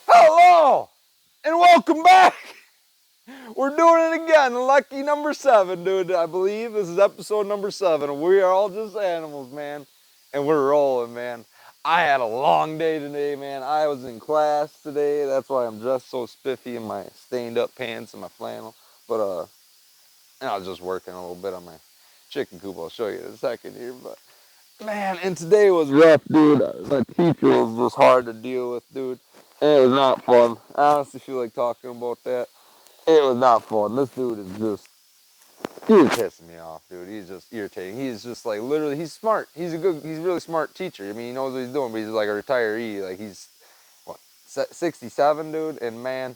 Hello and welcome back. We're doing it again. Lucky number 7, dude. I believe this is episode number 7. We are all just animals, man. And we're rolling, man. I had a long day today, man. I was in class today. That's why I'm dressed so spiffy in my stained up pants and my flannel. But and I was just working a little bit on my chicken coop. I'll show you in a second here. But man, and today was rough, dude. The teacher was just hard to deal with, dude. And it was not fun. I honestly feel like talking about that. It was not fun. This dude is just, he's pissing me off, dude. He's just irritating. He's just like, literally, he's smart. He's a really smart teacher. I mean, he knows what he's doing, but he's like a retiree. Like, he's, what, 67, dude? And man,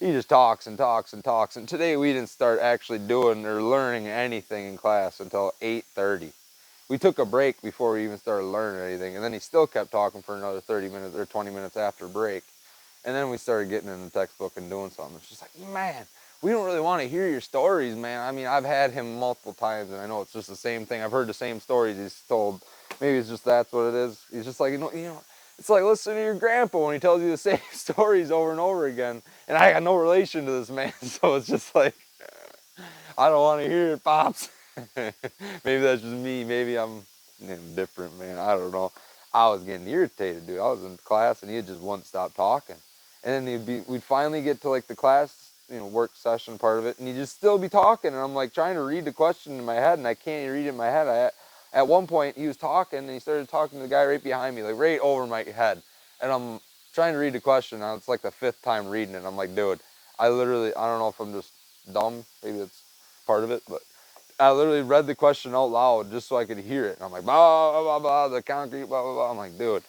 he just talks and talks and talks. And today we didn't start actually doing or learning anything in class until 8:30. We took a break before we even started learning anything, and then he still kept talking for another 30 minutes or 20 minutes after break. And then we started getting in the textbook and doing something. It's just like, man, we don't really want to hear your stories, man. I mean, I've had him multiple times, and I know it's just the same thing. I've heard the same stories he's told. Maybe it's just that's what it is. He's just like, it's like listening to your grandpa when he tells you the same stories over and over again. And I got no relation to this man, so it's just like, I don't want to hear it, Pops. Maybe that's just me. Maybe I'm different, man. I don't know. I was getting irritated, dude. I was in class and he just wouldn't stop talking. And then we'd finally get to like the class, work session part of it, and he'd just still be talking. And I'm like trying to read the question in my head, and I can't even read it in my head. At one point, he was talking, and he started talking to the guy right behind me, like right over my head. And I'm trying to read the question. Now it's like the 5th time reading it. I'm like, dude, I don't know if I'm just dumb. Maybe it's part of it, but I literally read the question out loud just so I could hear it. And I'm like, blah, blah, blah, blah, the concrete, blah, blah, blah. I'm like, dude,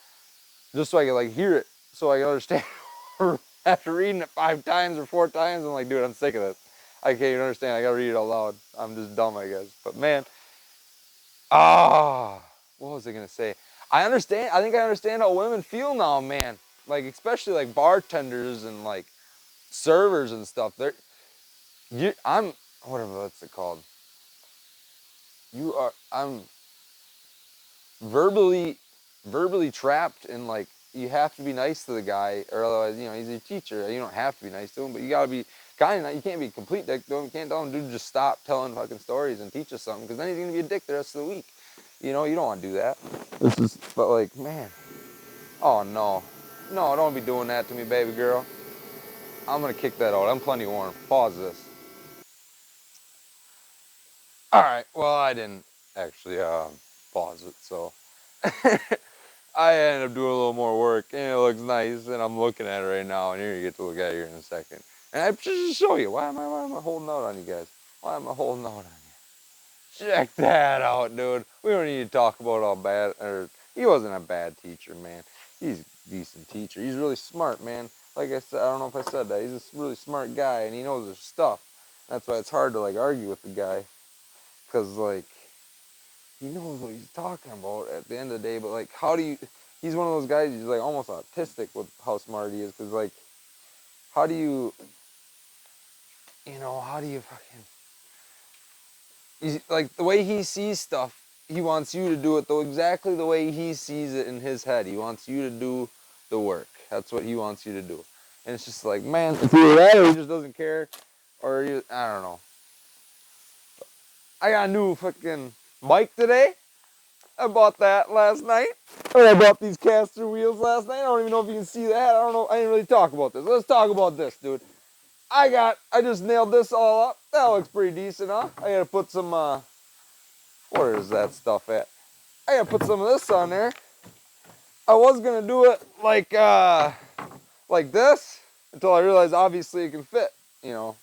just so I could like hear it, so I can understand. After reading it 5 times or 4 times, I'm like, dude, I'm sick of this. I can't even understand. I gotta read it out loud. I'm just dumb, I guess. But man, what was I gonna say? I understand. I think I understand how women feel now, man. Like especially like bartenders and like servers and stuff. I'm what's it called? I'm verbally trapped in like you have to be nice to the guy or otherwise he's a teacher. You don't have to be nice to him, but you gotta be kind of. You can't be a complete dick to him. You can't tell him, dude, just stop telling fucking stories and teach us something, because then he's gonna be a dick the rest of the week. You don't want to do that. But like, man, oh no, don't be doing that to me, baby girl. I'm gonna kick that out. I'm plenty warm. Pause this. All right. Well, I didn't actually pause it, so I ended up doing a little more work, and it looks nice, and I'm looking at it right now, and you're gonna get to look at it here in a second. And I just show you why am I holding out on you guys? Why am I holding out on you? Check that out, dude. We don't need to talk about how bad, or he wasn't a bad teacher, man. He's a decent teacher. He's really smart, man. Like I said, I don't know if I said that. He's a really smart guy, and he knows his stuff. That's why it's hard to like argue with the guy, because like he knows what he's talking about at the end of the day. But like, he's one of those guys. He's like almost autistic with how smart he is, because like, how do you, how do you fucking like the way he sees stuff, he wants you to do it though exactly the way he sees it in his head. He wants you to do the work. That's what he wants you to do. And it's just like, man, if you're that or he just doesn't care, or I don't know. I got a new fucking bike today. I bought that last night. Or I bought these caster wheels last night. I don't even know if you can see that. I don't know. I didn't really talk about this. Let's talk about this, dude. I just nailed this all up. That looks pretty decent, huh? I gotta put some, where is that stuff at? I gotta put some of this on there. I was gonna do it like this until I realized obviously it can fit,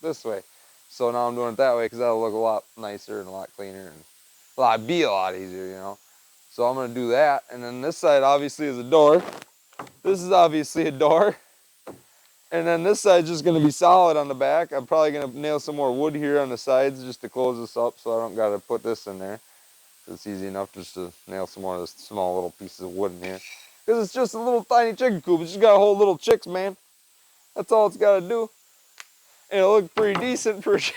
this way. So now I'm doing it that way because that'll look a lot nicer and a lot cleaner and be a lot easier. So I'm gonna do that, and then this side obviously is a door. This is obviously a door, and then this side's just gonna be solid on the back. I'm probably gonna nail some more wood here on the sides just to close this up, so I don't gotta put this in there. It's easy enough just to nail some more of this small little pieces of wood in here. Because it's just a little tiny chicken coop. It's just got to hold little chicks, man. That's all it's got to do. And it looks pretty decent for sure.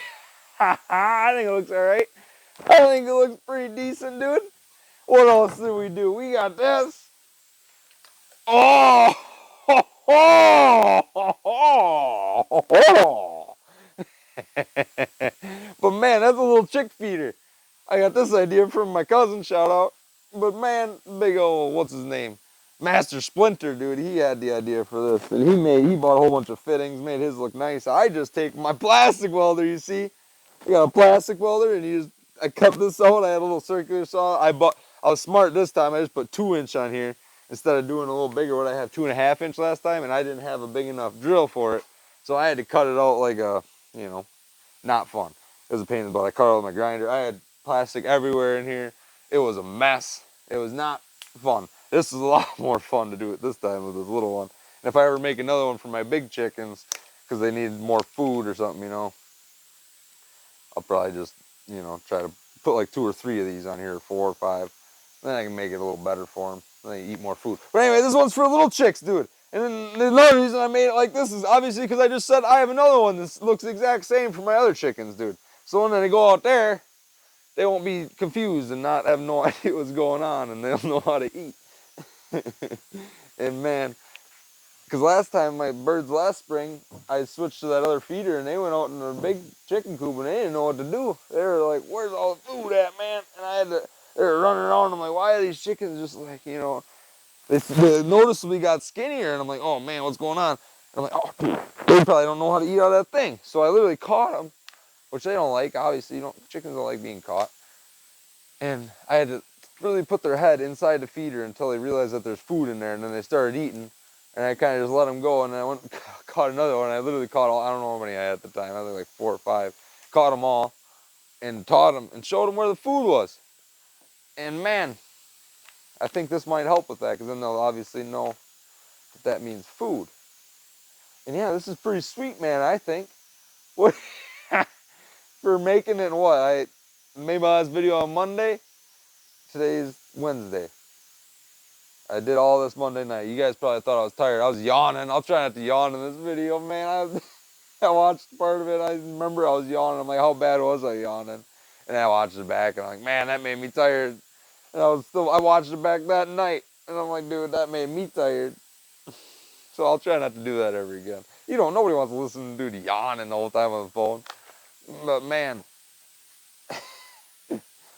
I think it looks alright. I think it looks pretty decent, dude. What else did we do? We got this. Oh! Oh! But man, that's a little chick feeder. I got this idea from my cousin, shout out. But man, big old, what's his name? Master Splinter, dude, he had the idea for this. And he bought a whole bunch of fittings, made his look nice. I just take my plastic welder, you see? I got a plastic welder and I cut this out. I had a little circular saw. I was smart this time. I just put 2-inch on here instead of doing a little bigger. What I have 2.5-inch last time, and I didn't have a big enough drill for it. So I had to cut it out like a, not fun. It was a pain in the butt. I cut it out with my grinder. I had plastic everywhere in here. It was a mess. It was not fun. This is a lot more fun to do it this time with this little one. And if I ever make another one for my big chickens, because they need more food or something, I'll probably just, try to put like 2 or 3 of these on here, 4 or 5. Then I can make it a little better for them. Then they eat more food. But anyway, this one's for little chicks, dude. And then another reason I made it like this is obviously because I just said I have another one that looks the exact same for my other chickens, dude. So when they go out there, they won't be confused and not have no idea what's going on, and they'll know how to eat. And man, because last time my birds last spring, I switched to that other feeder and they went out in the big chicken coop and they didn't know what to do. They were like, where's all the food at, man? And they were running around. I'm like, why are these chickens just like, they noticeably got skinnier. And I'm like, oh man, what's going on? And I'm like, oh, they probably don't know how to eat out of that thing. So I literally caught them, which they don't like. Obviously, chickens don't like being caught. And I had to really put their head inside the feeder until they realized that there's food in there, and then they started eating. And I kind of just let them go, and I went and caught another one. I literally caught all, I don't know how many I had at the time. I had like 4 or 5. Caught them all and taught them and showed them where the food was. And man, I think this might help with that, because then they'll obviously know that means food. And yeah, this is pretty sweet, man, I think. What for making it what? I made my last video on Monday. Today's Wednesday. I did all this Monday night. You guys probably thought I was tired. I was yawning. I'll try not to yawn in this video, man. I watched part of it. I remember I was yawning. I'm like, how bad was I yawning? And I watched it back, and I'm like, man, that made me tired. And I watched it back that night, and I'm like, dude, that made me tired. So I'll try not to do that ever again. Nobody wants to listen to dude yawning the whole time on the phone. But man,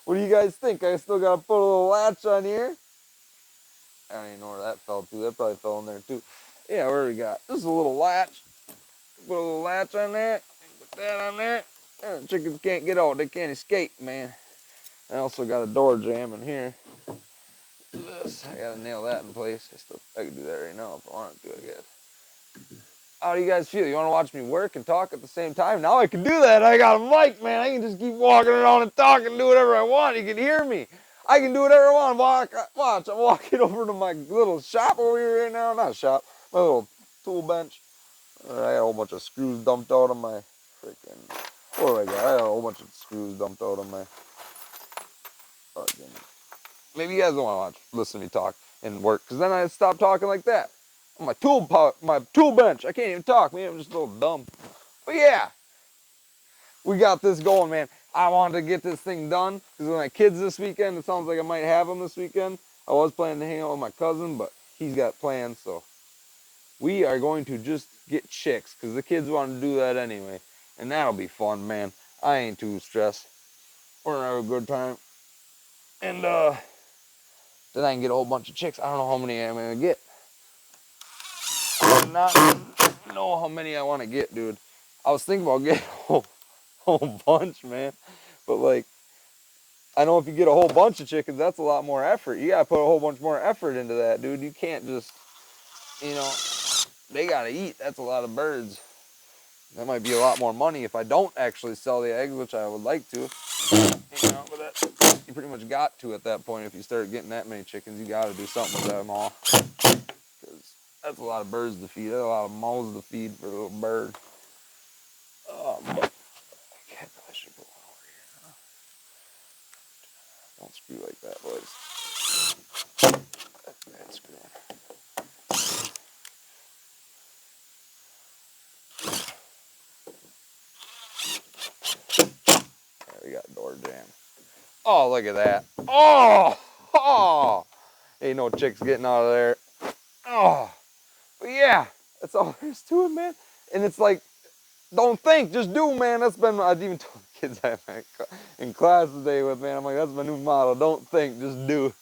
what do you guys think? I still gotta put a little latch on here. I don't even know where that fell to. That probably fell in there too. Yeah, where we got? This is a little latch. Put a little latch on there. Put that on there. Chickens can't get out. They can't escape, man. I also got a door jamb in here. This, I gotta nail that in place. I can do that right now if I wanted to, I guess. How do you guys feel? You want to watch me work and talk at the same time? Now I can do that. I got a mic, man. I can just keep walking around and talking and do whatever I want. You can hear me. I can do whatever I want. Watch, I'm walking over to my little shop over here right now. Not shop, my little tool bench. I got a whole bunch of screws dumped out on my freaking, what do I got? I got a whole bunch of screws dumped out on my, maybe you guys don't want to listen to me talk and work, because then I stop talking like that. On my tool bench, I can't even talk, man. I'm just a little dumb. But yeah, we got this going, man. I wanted to get this thing done because with my kids this weekend, it sounds like I might have them this weekend. I was planning to hang out with my cousin, but he's got plans, so we are going to just get chicks because the kids want to do that anyway, and that'll be fun, man. I ain't too stressed. We're gonna have a good time, and then I can get a whole bunch of chicks. I don't know how many I'm gonna get. I do not know how many I want to get, dude. I was thinking about getting a whole bunch, man. But like, I know if you get a whole bunch of chickens, that's a lot more effort. You gotta put a whole bunch more effort into that, dude. You can't just, they gotta eat. That's a lot of birds. That might be a lot more money if I don't actually sell the eggs, which I would like to. But that, you pretty much got to at that point. If you start getting that many chickens, you gotta do something with them all. Because that's a lot of birds to feed. That's a lot of mouths to feed for a little bird. Oh, man. Okay, I should go on over here, huh? Don't screw like that, boys. That's bad screwing. There, we got a door jam. Oh, look at that. Oh! Ain't no chicks getting out of there. Oh! But yeah, that's all there is to it, man. And it's like, Don't think, just do, man. That's been, I've even told the kids I met in class today with, man, I'm like, that's my new motto. Don't think, just do.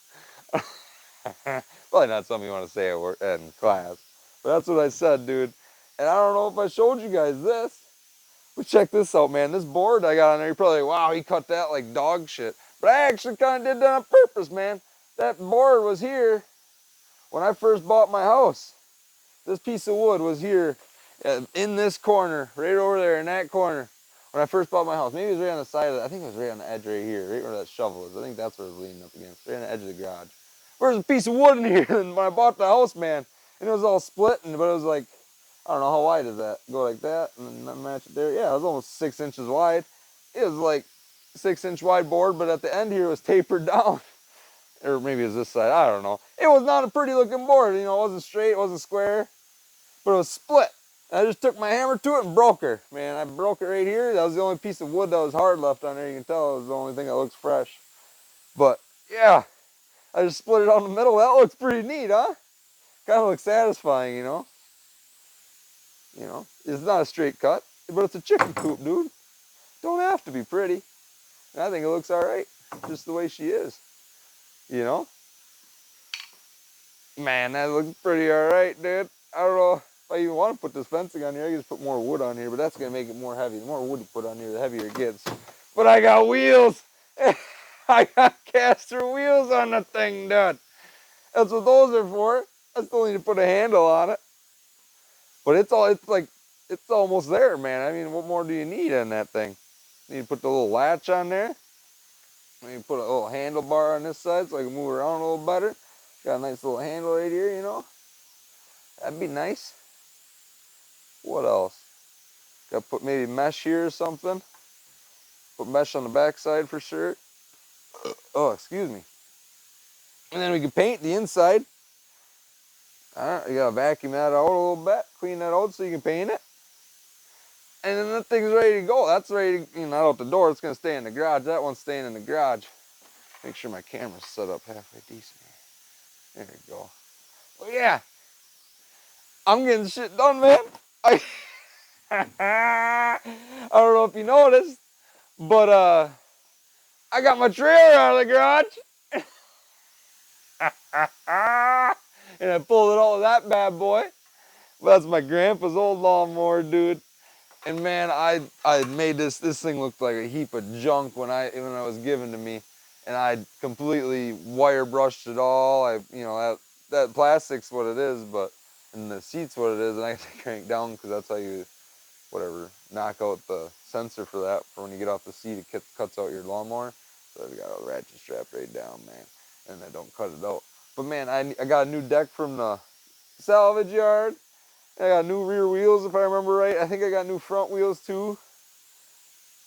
Probably not something you want to say at work, in class. But that's what I said, dude. And I don't know if I showed you guys this. But check this out, man. This board I got on there, you're probably like, wow, he cut that like dog shit. But I actually kind of did that on purpose, man. That board was here when I first bought my house. This piece of wood was here in this corner, right over there in that corner, when I first bought my house. Maybe it was right on the side of it. I think it was right on the edge right here, right where that shovel is. I think that's where it was leaning up against, right on the edge of the garage. There's a piece of wood in here and when I bought the house, man, and it was all split, but it was like, I don't know, how wide is that? Go like that and then match it there. Yeah, it was almost 6 inches wide. It was like 6-inch wide board, but at the end here it was tapered down. Or maybe it was this side, I don't know. It was not a pretty looking board, you know, it wasn't straight, it wasn't square, but it was split. And I just took my hammer to it and broke her. Man, I broke it right here. That was the only piece of wood that was hard left on there. You can tell it was the only thing that looks fresh. But yeah, I just split it down the middle. That looks pretty neat, huh? Kind of looks satisfying, you know? You know, it's not a straight cut, but it's a chicken coop, dude. Don't have to be pretty. And I think it looks all right, just the way she is. You know? Man, that looks pretty all right, dude. I don't know if I even want to put this fencing on here. I can just put more wood on here, but that's going to make it more heavy. The more wood you put on here, the heavier it gets. But I got wheels. I got caster wheels on the thing, dude. That's what those are for. I still need to put a handle on it. But it's almost there, man. I mean, what more do you need on that thing? You need to put the little latch on there. Maybe put a little handlebar on this side so I can move around a little better. Got a nice little handle right here, you know. That'd be nice. What else? Got to put maybe mesh here or something. Put mesh on the back side for sure. Oh, excuse me. And then we can paint the inside. Alright, you gotta vacuum that out a little bit, clean that out so you can paint it. And then that thing's ready to go. That's ready to, not out the door, it's gonna stay in the garage. That one's staying in the garage. Make sure my camera's set up halfway decent here. There we go. Well, yeah. I'm getting shit done, man. I don't know if you noticed, but I got my trailer out of the garage. And I pulled it out with that bad boy. That's my grandpa's old lawnmower, dude. And man, I made this thing look like a heap of junk when it was given to me, and I completely wire brushed it all. That plastic's what it is, but and the seat's what it is, and I have to crank down because that's how you knock out the sensor for that for when you get off the seat. It cuts out your lawnmower. So I've got a ratchet strap right down, man, and I don't cut it out. But man, I got a new deck from the salvage yard. I got new rear wheels, if I remember right. I think I got new front wheels too.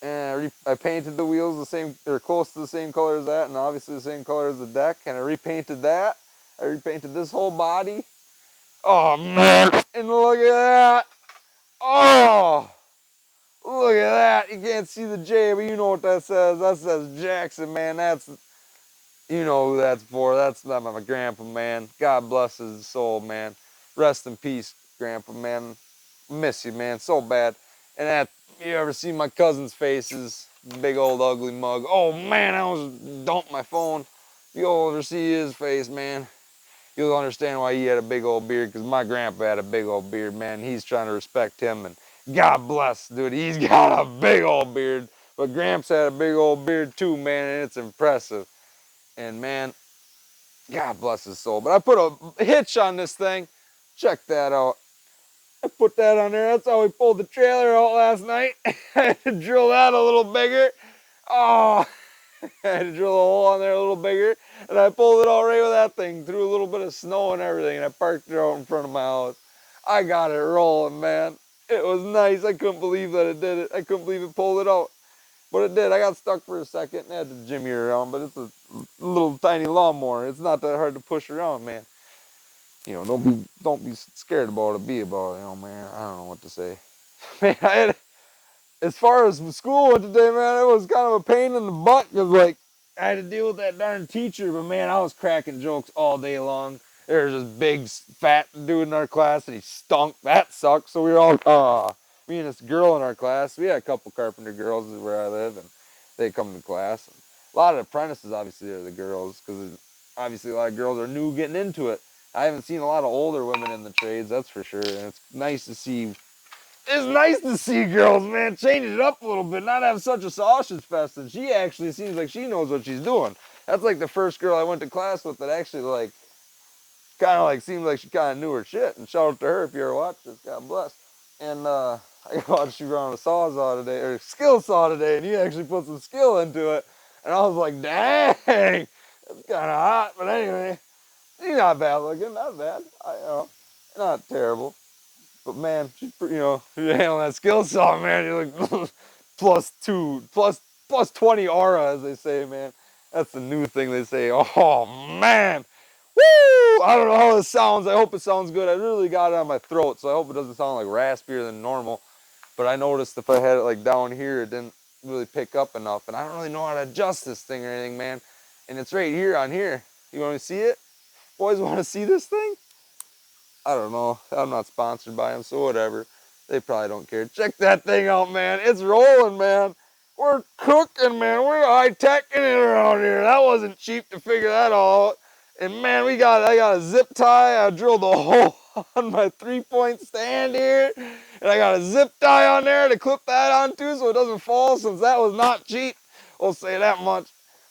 And I painted the wheels the same, or close to the same color as that, and obviously the same color as the deck. And I repainted that. I repainted this whole body. Oh man! And look at that! Oh! Look at that! You can't see the J, but you know what that says. That says Jackson, man. You know who that's for. That's not my grandpa, man. God bless his soul, man. Rest in peace, Grandpa, man. Miss you, man, so bad. And you ever see my cousin's faces? Big old ugly mug. Oh man, I almost dumped my phone. You'll ever see his face, man. You'll understand why he had a big old beard, because my grandpa had a big old beard, man. He's trying to respect him, and God bless, dude. He's got a big old beard. But Gramps had a big old beard too, man, and it's impressive. And man, God bless his soul. But I put a hitch on this thing. Check that out. I put that on there. That's how we pulled the trailer out last night. I had to drill that a little bigger. Oh, I had to drill a hole on there a little bigger. And I pulled it all right with that thing through a little bit of snow and everything. And I parked it out in front of my house. I got it rolling, man. It was nice. I couldn't believe that it did it. I couldn't believe it pulled it out. But it did. I got stuck for a second and I had to jimmy around. But it's a little tiny lawnmower. It's not that hard to push around, man. Don't be scared about it. Be about it, man. I don't know what to say. Man, as far as school went today, man, it was kind of a pain in the butt because, I had to deal with that darn teacher. But man, I was cracking jokes all day long. There was this big fat dude in our class, and he stunk. That sucked. So we were all me and this girl in our class. We had a couple carpenter girls where I live, and they come to class. And a lot of apprentices, obviously, are the girls, because obviously a lot of girls are new getting into it. I haven't seen a lot of older women in the trades, that's for sure. And it's nice to see. It's nice to see girls, man, change it up a little bit, not have such a sausage fest. And she actually seems like she knows what she's doing. That's like the first girl I went to class with that actually like kind of like seemed like she kind of knew her shit. And shout out to her if you ever watched this. God bless. And I watched you run a sawzall today, or skill saw today, and you actually put some skill into it. And I was like, dang, that's kind of hot. But anyway, she's not bad looking, not bad. Not terrible. But man, she's pretty, you're handling that skill saw, man. You're like plus 20 aura, as they say, man. That's the new thing they say. Oh man. Woo! I don't know how this sounds. I hope it sounds good. I really got it on my throat, so I hope it doesn't sound like raspier than normal. But I noticed if I had it like down here, it didn't really pick up enough. And I don't really know how to adjust this thing or anything, man. And it's right here on here. You want to see it? Boys want to see this thing? I don't know. I'm not sponsored by them, so whatever. They probably don't care. Check that thing out, man. It's rolling, man. We're cooking, man. We're high-teching it around here. That wasn't cheap to figure that all out. And man, I got a zip tie. I drilled a hole on my 3-point stand here. And I got a zip tie on there to clip that onto so it doesn't fall, since that was not cheap. We'll say that much.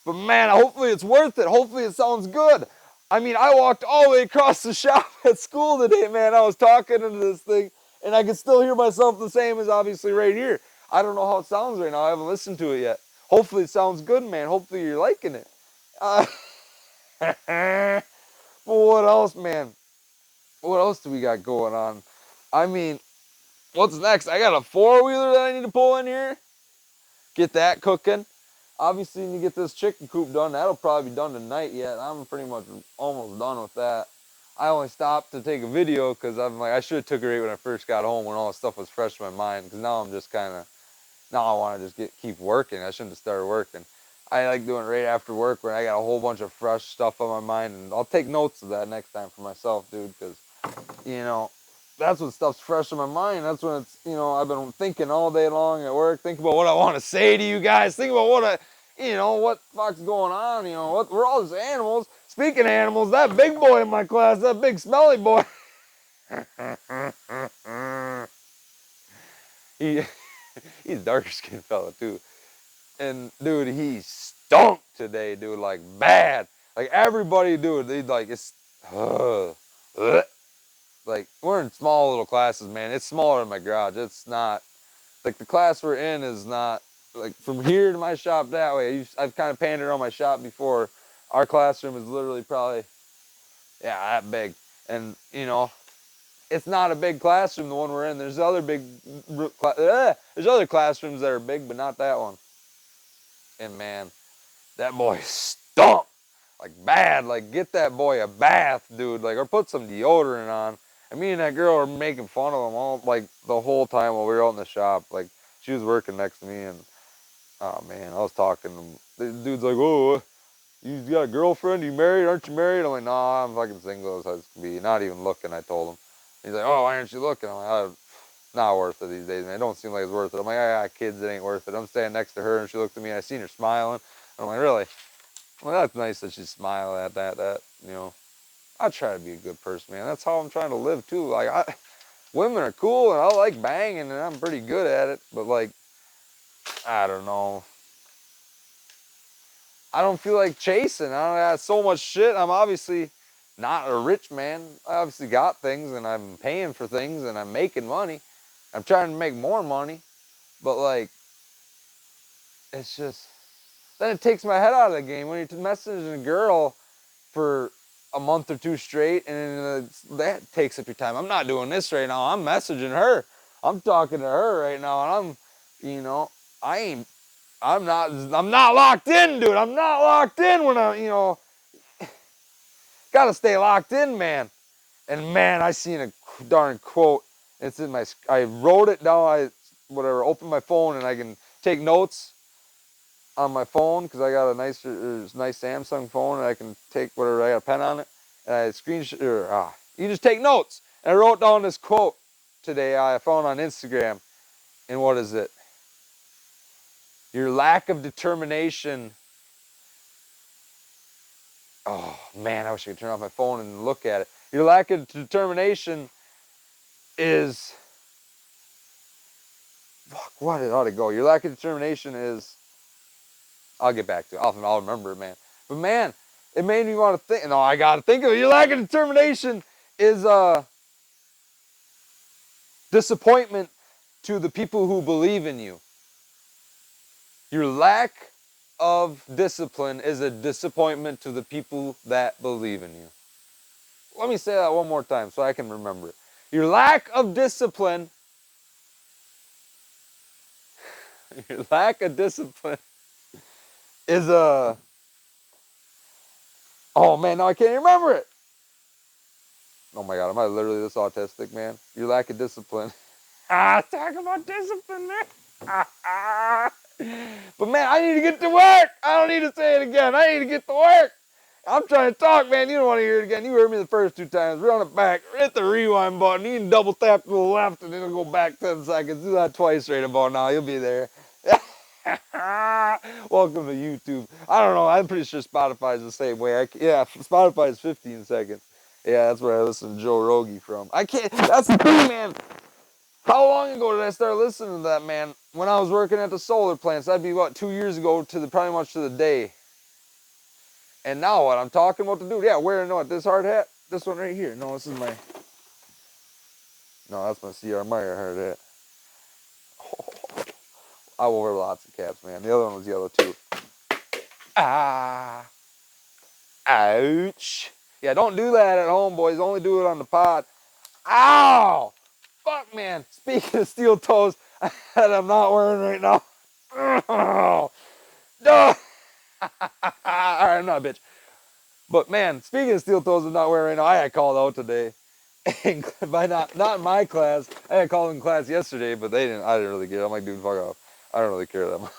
But man, hopefully it's worth it. Hopefully it sounds good. I mean, I walked all the way across the shop at school today, man. I was talking into this thing, and I could still hear myself the same as obviously right here. I don't know how it sounds right now. I haven't listened to it yet. Hopefully it sounds good, man. Hopefully you're liking it. But what else, man? What else do we got going on? I mean, what's next? I got a 4-wheeler that I need to pull in here. Get that cooking. Obviously, when you get this chicken coop done, that'll probably be done tonight yet. I'm pretty much almost done with that. I only stopped to take a video because I'm like, I should have took it right when I first got home when all this stuff was fresh in my mind. Because now I'm just kind of, now I want to just keep working. I shouldn't have started working. I like doing it right after work when I got a whole bunch of fresh stuff on my mind. And I'll take notes of that next time for myself, dude. Because, that's when stuff's fresh in my mind. That's when it's, I've been thinking all day long at work. Think about what I want to say to you guys. Think about what what the fuck's going on. We're all just animals. Speaking of animals, that big boy in my class, that big smelly boy. he, he's a darker skinned fella too. And dude, he stunk today, dude, like bad. Like everybody, dude, they like it's like we're in small little classes, man. It's smaller than my garage. It's not like the class we're in is not like from here to my shop that way. I've kind of panned around my shop before. Our classroom is literally probably that big, and it's not a big classroom. The one we're in, there's other there's other classrooms that are big, but not that one. And man, that boy stunk like bad. Like get that boy a bath, dude. Like or put some deodorant on. And me and that girl were making fun of him all like the whole time while we were out in the shop. Like she was working next to me, and oh man, I was talking to him. The dude's like, "Oh, you got a girlfriend? You married? Aren't you married?" I'm like, "Nah, I'm fucking single as I can be. Not even looking." I told him. He's like, "Oh, why aren't you looking?" I'm like, "Not worth it these days, man. It don't seem like it's worth it." I'm like, "I got kids. It ain't worth it." I'm standing next to her, and she looked at me, and I seen her smiling. I'm like, "Really?" Well, that's nice that she's smiling at that. I try to be a good person, man. That's how I'm trying to live too. Like women are cool, and I like banging, and I'm pretty good at it. But like, I don't know. I don't feel like chasing. I don't got so much shit. I'm obviously not a rich man. I obviously got things, and I'm paying for things, and I'm making money. I'm trying to make more money, but like, it's just then it takes my head out of the game when you're messaging a girl for a month or two straight, and that takes up your time. I'm not doing this right now. I'm messaging her. I'm talking to her right now, and I'm not locked in, dude. I'm not locked in when gotta stay locked in, man. And man, I seen a darn quote. It's in I wrote it down. Opened my phone, and I can take notes on my phone because I got a nice Samsung phone, and I can take whatever. I got a pen on it, and I screenshot. You just take notes. And I wrote down this quote today. I found on Instagram, And what is it? Your lack of determination. Oh man, I wish I could turn off my phone and look at it. Your lack of determination is, fuck, what it ought to go. Your lack of determination is, I'll get back to it. I'll remember it, man. But man, it made me want to think. No, I got to think of it. Your lack of determination is disappointment to the people who believe in you. Your lack of discipline is a disappointment to the people that believe in you. Let me say that one more time so I can remember it. Your lack of discipline, your lack of discipline is a, oh man, now I can't remember it. Oh my God, am I literally this autistic, man? Your lack of discipline. Talk about discipline, man. But man, I need to get to work. I don't need to say it again. I need to get to work. I'm trying to talk, man. You don't want to hear it again. You heard me the first 2 times. Run it back. Hit the rewind button. You can double tap to the left and it'll go back 10 seconds. Do that twice right about now. You'll be there. Welcome to YouTube. I don't know. I'm pretty sure Spotify's the same way. Yeah, Spotify is 15 seconds. Yeah, that's where I listen to Joe Rogan from. I can't. That's the thing, man. How long ago did I start listening to that, man? When I was working at the solar plants. That'd be about 2 years ago to the pretty much to the day. And now what? I'm talking about the dude. Yeah, wearing what? This hard hat? This one right here. No, this is my. No, that's my C.R. Meyer hard hat. Oh, I will wear lots of caps, man. The other one was yellow too. Ah. Ouch. Yeah, don't do that at home, boys. Only do it on the pod. Ow! Fuck, man. Speaking of steel toes that I'm not wearing right now. Oh. Duh. Alright, I'm not a bitch. But man, speaking of steel toes I'm not wearing right now, I got called out today. By not in my class. I had called in class yesterday, but I didn't really care. I'm like, dude, fuck off. I don't really care that much.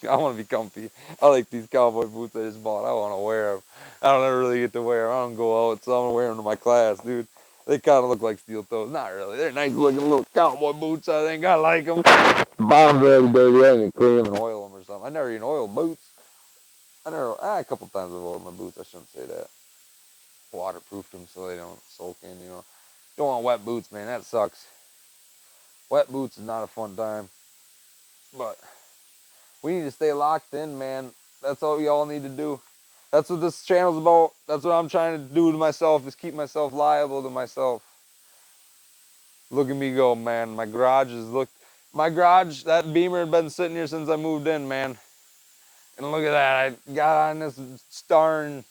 I want to be comfy. I like these cowboy boots I just bought. I want to wear them. I don't ever really get to wear them. I don't go out, so I'm going to wear them to my class, dude. They kind of look like steel toes. Not really. They're nice looking little cowboy boots, I think. I like them. Bottom's already dirty. I need to clean them and oil them or something. I never even oiled boots. A couple times I've oiled my boots. I shouldn't say that. Waterproofed them so they don't soak in, you know. Don't want wet boots, man. That sucks. Wet boots is not a fun time. But we need to stay locked in, man. That's all we all need to do. That's what this channel's about. That's what I'm trying to do to myself, is keep myself liable to myself. Look at me go, man. My garage, that Beamer had been sitting here since I moved in, man. And look at that. I got on this darn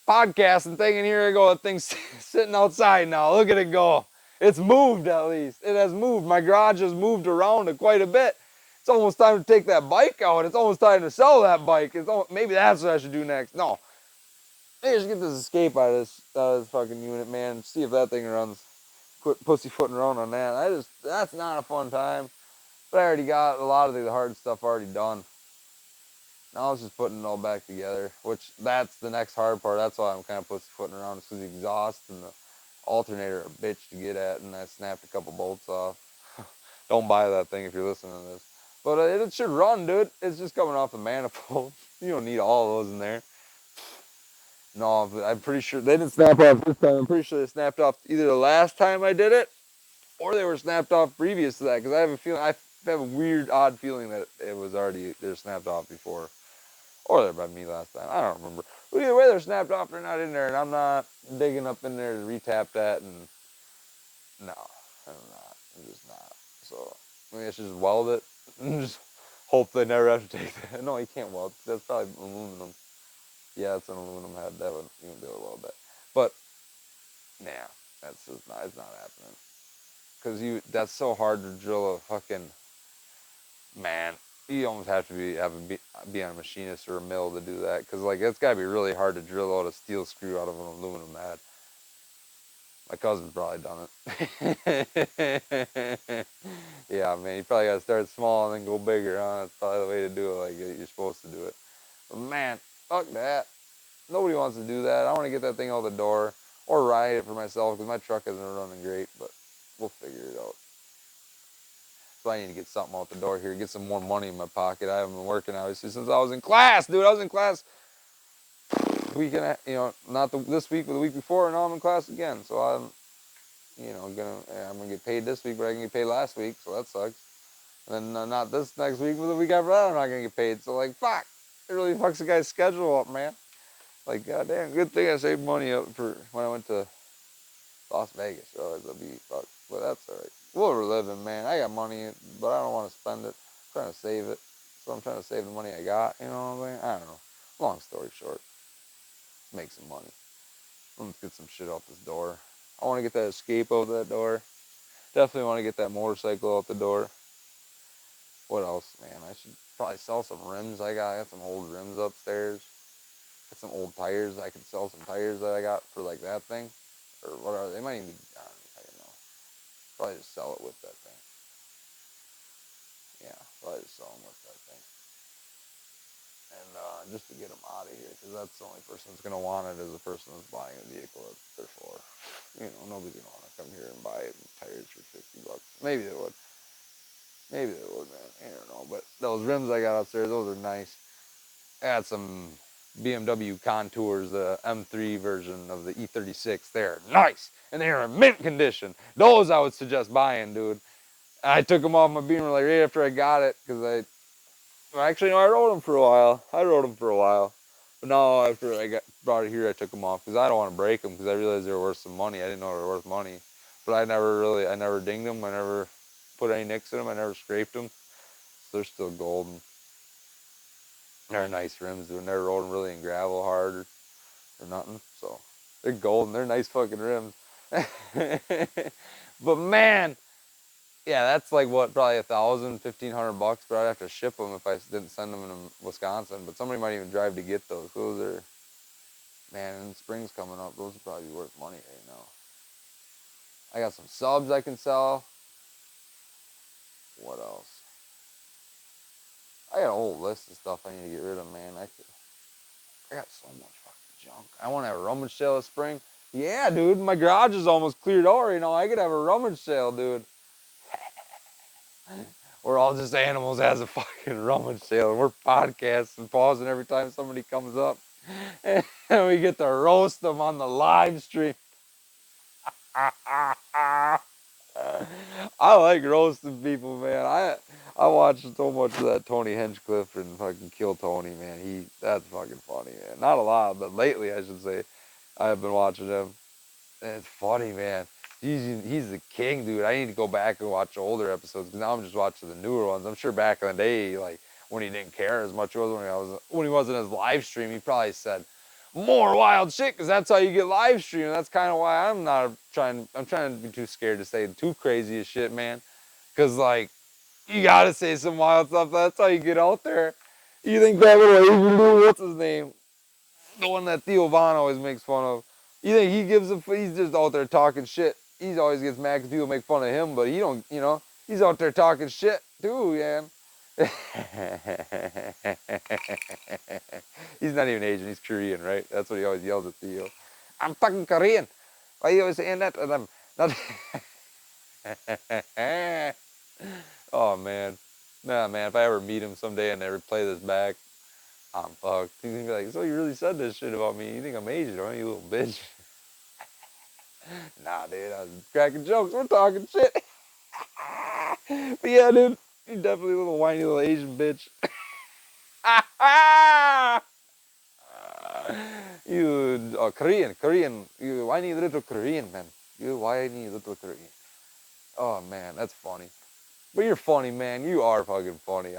podcast and thing, and here I go. That thing's sitting outside now. Look at it go. It's moved, at least. It has moved. My garage has moved around it quite a bit. It's almost time to take that bike out. It's almost time to sell that bike. Maybe that's what I should do next. No. Maybe I should get this Escape out of this fucking unit, man. See if that thing runs. Quit pussyfooting around on that. That's not a fun time. But I already got a lot of the hard stuff already done. Now it's just putting it all back together, which that's the next hard part. That's why I'm kind of pussyfooting around, because the exhaust and the alternator are a bitch to get at, and I snapped a couple bolts off. Don't buy that thing if you're listening to this. But it should run, dude. It's just coming off the manifold. You don't need all those in there. No, I'm pretty sure they didn't snap off this time. I'm pretty sure they snapped off either the last time I did it, or they were snapped off previous to that, because I have a weird, odd feeling that they're snapped off before. Or they're by me last time. I don't remember. But either way, they're snapped off. They're not in there. And I'm not digging up in there to retap that. And no, I'm not. I'm just not. So maybe I should just weld it and just hope they never have to take that. No, you can't weld. That's probably aluminum. Yeah, it's an aluminum head. You wouldn't be able to weld that. But, nah, it's not happening. Because that's so hard to drill a fucking, man. You almost have to be on a machinist or a mill to do that, because like it's gotta be really hard to drill out a steel screw out of an aluminum head. My cousin's probably done it. Yeah, man, you probably gotta start small and then go bigger, huh? That's probably the way to do it, like you're supposed to do it. But man, fuck that. Nobody wants to do that. I want to get that thing out the door or ride it for myself, because my truck isn't running great, but we'll figure it out. So I need to get something out the door here, get some more money in my pocket. I haven't been working obviously since I was in class, dude. I was in class week and not this week, but the week before, and now I'm in class again. So I'm gonna get paid this week, but I can get paid last week, so that sucks. And then not this next week, but the week after that, I'm not gonna get paid. So like, fuck, it really fucks the guy's schedule up, man. Like, goddamn, good thing I saved money up for when I went to Las Vegas. Otherwise, I'll be fucked. But that's all right. We're living, man. I got money, but I don't want to spend it. I'm trying to save it. So I'm trying to save the money I got. You know what I'm saying? I don't know. Long story short, make some money. Let's get some shit out this door. I want to get that Escape out that door. Definitely want to get that motorcycle out the door. What else, man? I should probably sell some rims. I got some old rims upstairs. Got some old tires. I could sell some tires that I got for like that thing. Or what are they? They might even be, I don't know. Probably just sell it with that thing. Yeah, probably just sell them with that thing. And just to get them out of here, because that's the only person that's going to want it is the person that's buying the vehicle that they're for. Nobody's going to want to come here and buy it and tires for $50. Maybe they would. Maybe they would, man. I don't know. But those rims I got upstairs, those are nice. I had some BMW Contours, the M3 version of the E36. They're nice. And they're in mint condition. Those I would suggest buying, dude. I took them off my Beamer like right after I got it, because I rode them for a while. But now after brought it here, I took them off because I don't want to break them, because I realized they were worth some money. I didn't know they were worth money. But I never dinged them. I never put any nicks in them. I never scraped them. So they're still golden. They're nice rims, dude. I never rode them really in gravel hard or nothing. So they're golden. They're nice fucking rims. But man, yeah, that's like what, probably $1,000-$1,500, but I'd have to ship them if I didn't send them in Wisconsin. But somebody might even drive to get those. Those are, man, and spring's coming up. Those would probably be worth money right now. I got some subs I can sell. What else? I got a whole list of stuff I need to get rid of, man. I got so much fucking junk. I want to have a rummage sale this spring. Yeah, dude, my garage is almost cleared out right now. I could have a rummage sale, dude. We're all just animals as a fucking rummage sale, and we're podcasting, pausing every time somebody comes up, and we get to roast them on the live stream. I like roasting people, man. I watch so much of that Tony Hinchcliffe and fucking Kill Tony, man. That's fucking funny, man. Not a lot, but lately I should say I have been watching him. And it's funny, man. He's the king, dude. I need to go back and watch older episodes, because now I'm just watching the newer ones. I'm sure back in the day, like when he didn't care as much, when he wasn't his live stream, he probably said more wild shit, because that's how you get live stream. That's kind of why I'm trying to be too scared to say too crazy as shit, man. Because like you gotta say some wild stuff. That's how you get out there. You think that little Asian dude, what's his name? The one that Theo Von always makes fun of. You think he's just out there talking shit. He always gets mad because people make fun of him, but he don't, he's out there talking shit too, man. He's not even Asian, he's Korean, right? That's what he always yells at Theo. I'm fucking Korean. Why are you always saying that? And I'm not. Oh, man. Nah, man, if I ever meet him someday and ever play this back, I'm fucked. He's gonna be like, so you really said this shit about me? You think I'm Asian, aren't you, little bitch? Nah, dude, I was cracking jokes. We're talking shit. But yeah, dude, you're definitely a little whiny little Asian bitch. You, Korean. You whiny little Korean, man. You whiny little Korean. Oh, man, that's funny. But you're funny, man. You are fucking funny.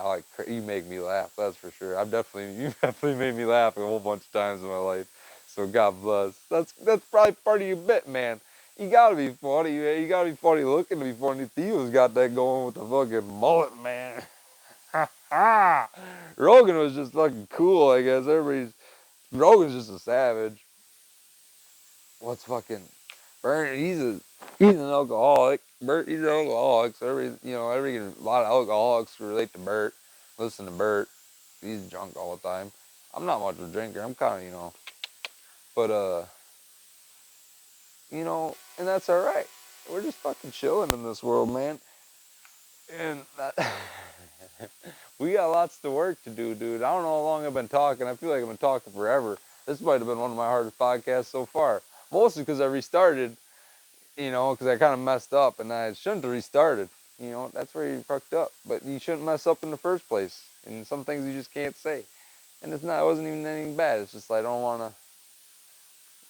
You make me laugh, that's for sure. You definitely made me laugh a whole bunch of times in my life. So God bless. That's probably part of your bit, man. You gotta be funny, man. You gotta be funny looking to be funny. Theo's got that going with the fucking mullet, man. Rogan was just fucking cool, I guess. Rogan's just a savage. What's fucking Bert? He's an alcoholic. He's an alcoholic. So a lot of alcoholics relate to Bert. Listen to Bert. He's drunk all the time. I'm not much of a drinker. I'm kind of, but and that's all right. We're just fucking chilling in this world, man. And that, we got lots to work to do, dude. I don't know how long I've been talking. I feel like I've been talking forever. This might have been one of my hardest podcasts so far. Mostly because I restarted, because I kind of messed up and I shouldn't have restarted. That's where you fucked up. But you shouldn't mess up in the first place. And some things you just can't say. And it wasn't even anything bad. It's just like I don't want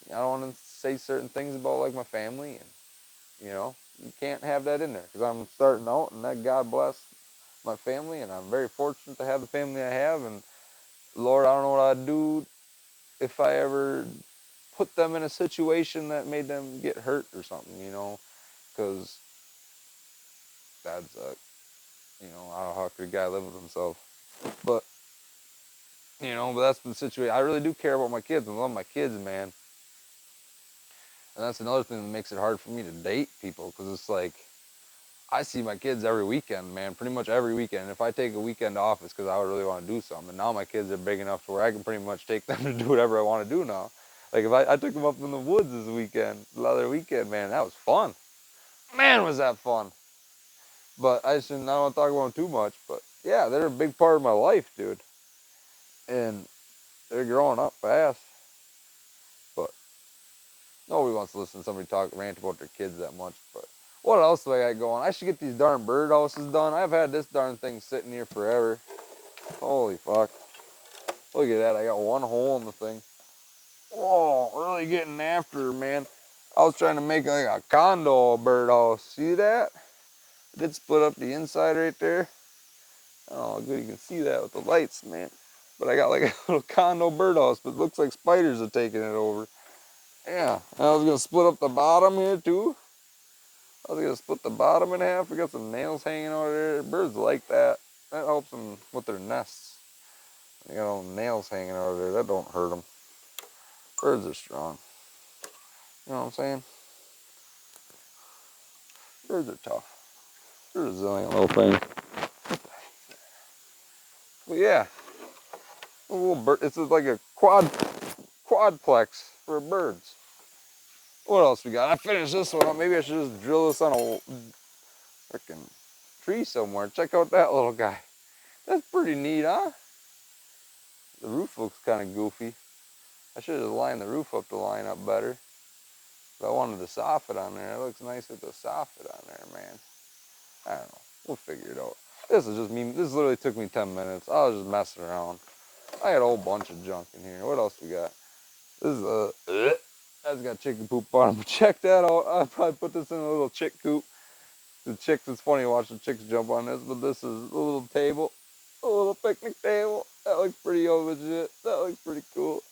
to say certain things about like my family, and you can't have that in there because I'm starting out, and that God bless my family, and I'm very fortunate to have the family I have. And Lord, I don't know what I'd do if I ever put them in a situation that made them get hurt or something, because that's I don't know how could a guy live with himself, but but that's the situation. I really do care about my kids and love my kids, man. And that's another thing that makes it hard for me to date people because it's like I see my kids every weekend, man, pretty much every weekend. If I take a weekend off, it's because I would really want to do something. And now my kids are big enough to where I can pretty much take them to do whatever I want to do now. Like if I took them up in the woods this weekend, the other weekend, man, that was fun. Man, was that fun. But I don't want to talk about them too much. But yeah, they're a big part of my life, dude. And they're growing up fast. But nobody wants to listen to somebody rant about their kids that much. But what else do I got going? I should get these darn bird houses done. I've had this darn thing sitting here forever. Holy fuck. Look at that. I got one hole in the thing. Oh, really getting after her, man. I was trying to make like a condo birdhouse. See that? I did split up the inside right there. Oh, good. You can see that with the lights, man. But I got like a little condo birdhouse, but it looks like spiders are taking it over. Yeah. And I was going to split up the bottom here, too. I was going to split the bottom in half. We got some nails hanging over there. Birds like that. That helps them with their nests. They got all nails hanging over there. That don't hurt them. Birds are strong. You know what I'm saying? Birds are tough. They're resilient little things. But yeah, a little bird. It's like a quadplex for birds. What else we got? I finished this one up. Maybe I should just drill this on a freaking tree somewhere. Check out that little guy. That's pretty neat, huh? The roof looks kind of goofy. I should have lined the roof up to line up better. But I wanted the soffit on there. It looks nice with the soffit on there, man. I don't know. We'll figure it out. This is just me. This literally took me 10 minutes. I was just messing around. I had a whole bunch of junk in here. What else we got? This is that's got chicken poop on it. But check that out. I'll probably put this in a little chick coop. The chicks, it's funny watching chicks jump on this, but this is a little table. A little picnic table. That looks pretty legit. That looks pretty cool.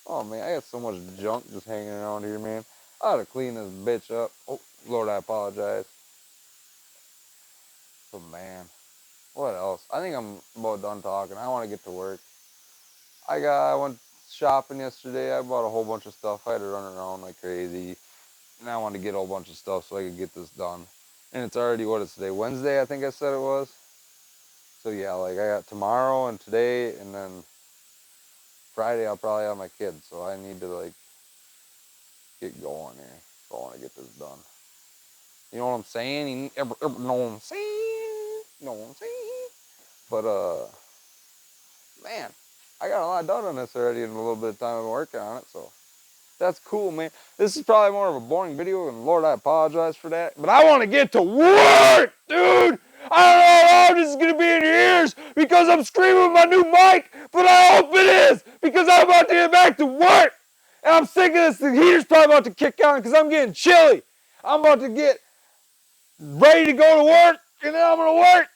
Oh man, I got so much junk just hanging around here, man. I ought to clean this bitch up. Oh, Lord, I apologize. But man, what else? I think I'm about done talking. I want to get to work. I went shopping yesterday. I bought a whole bunch of stuff. I had to run around like crazy. And I wanted to get a whole bunch of stuff so I could get this done. And it's already, what is today? Wednesday, I think I said it was. So yeah, like I got tomorrow and today, and then Friday I'll probably have my kids. So I need to like get going here. So I want to get this done. You know what I'm saying? You know what I'm saying? You know what I'm saying? But man, I got a lot done on this already in a little bit of time of working on it. So that's cool, man. This is probably more of a boring video, and Lord, I apologize for that. But I want to get to work, dude. I don't know how long this is going to be in your ears because I'm screaming with my new mic, but I hope it is because I'm about to get back to work. And I'm sick of this. The heater's probably about to kick on because I'm getting chilly. I'm about to get ready to go to work, and then I'm going to work,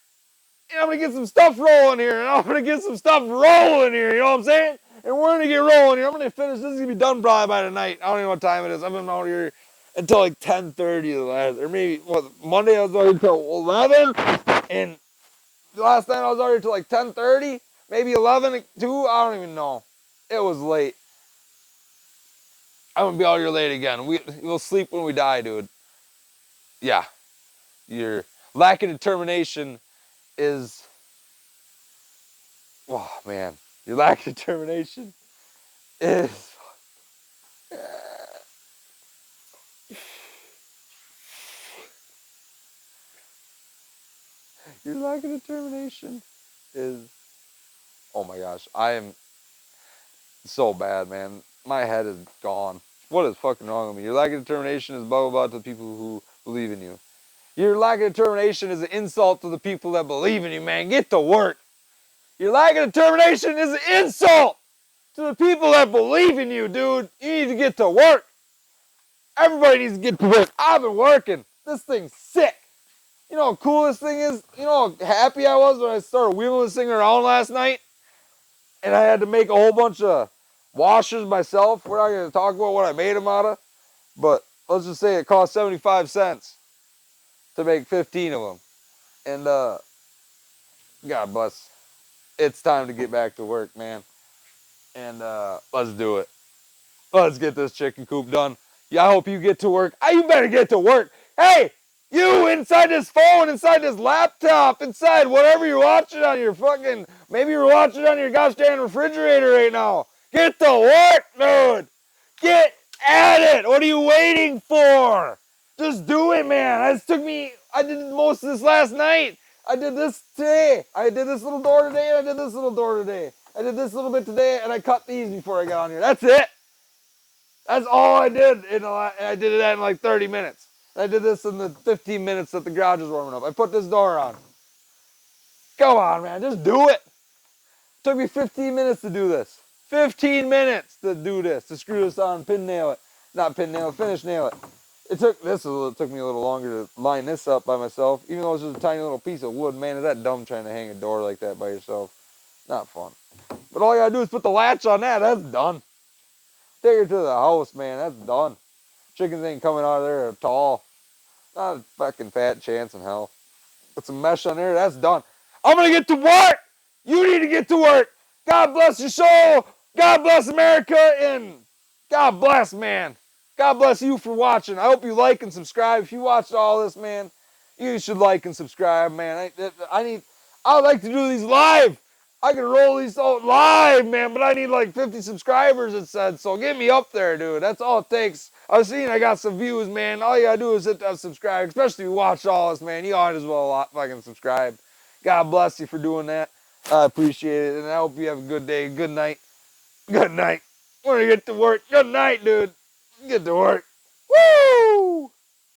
and I'm going to get some stuff rolling here, and I'm going to get some stuff rolling here, you know what I'm saying? And we're going to get rolling here. I'm going to finish. This is going to be done probably by tonight. I don't even know what time it is. I've been out here until like 10:30 the last, or maybe, Monday I was out here until 11, and the last night I was out here until like 10:30, maybe 11, 2, I don't even know. It was late. I'm going to be out here late again. We'll sleep when we die, dude. Yeah. Your lack of determination is, oh man, your lack of determination is, Your lack of determination is, oh my gosh, I am so bad, man. My head is gone. What is fucking wrong with me? Your lack of determination is blah, blah, blah to the people who believe in you. Your lack of determination is an insult to the people that believe in you, man. Get to work. Your lack of determination is an insult to the people that believe in you, dude. You need to get to work. Everybody needs to get to work. I've been working. This thing's sick. You know what the coolest thing is? You know how happy I was when I started wheeling this thing around last night? And I had to make a whole bunch of washers myself. We're not going to talk about what I made them out of. But let's just say it cost 75 cents to make 15 of them. And God bless. It's time to get back to work, man. And let's do it. Let's get this chicken coop done. Yeah, I hope you get to work. You better get to work. Hey, you inside this phone, inside this laptop, inside whatever you're watching on your fucking, maybe you're watching on your gosh dang refrigerator right now. Get to work, dude. Get at it. What are you waiting for? Just do it, man. It took me, I did most of this last night. I did this today. I did this little door today, and I did this little door today. I did this little bit today, and I cut these before I got on here. That's it. That's all I did. I did it in like 30 minutes. I did this in the 15 minutes that the garage was warming up. I put this door on. Come on, man. Just do it. It took me 15 minutes to do this. 15 minutes to do this, to screw this on, pin nail it. Not pin nail it, finish nail it. It took me a little longer to line this up by myself, even though it's just a tiny little piece of wood. Man, is that dumb trying to hang a door like that by yourself. Not fun. But all you gotta do is put the latch on that. That's done. Take her to the house, man. That's done. Chickens ain't coming out of there at all. Not a fucking fat chance in hell. Put some mesh on there. That's done. I'm gonna get to work. You need to get to work. God bless your soul. God bless America, and God bless, man. God bless you for watching. I hope you like and subscribe. If you watched all this, man, you should like and subscribe, man. I like to do these live. I can roll these out live, man, but I need like 50 subscribers, it said. So get me up there, dude. That's all it takes. I was seeing I got some views, man. All you gotta do is hit that subscribe, especially if you watch all this, man. You might as well fucking subscribe. God bless you for doing that. I appreciate it, and I hope you have a good day. Good night. Good night. We're gonna get to work. Good night, dude. Get to work.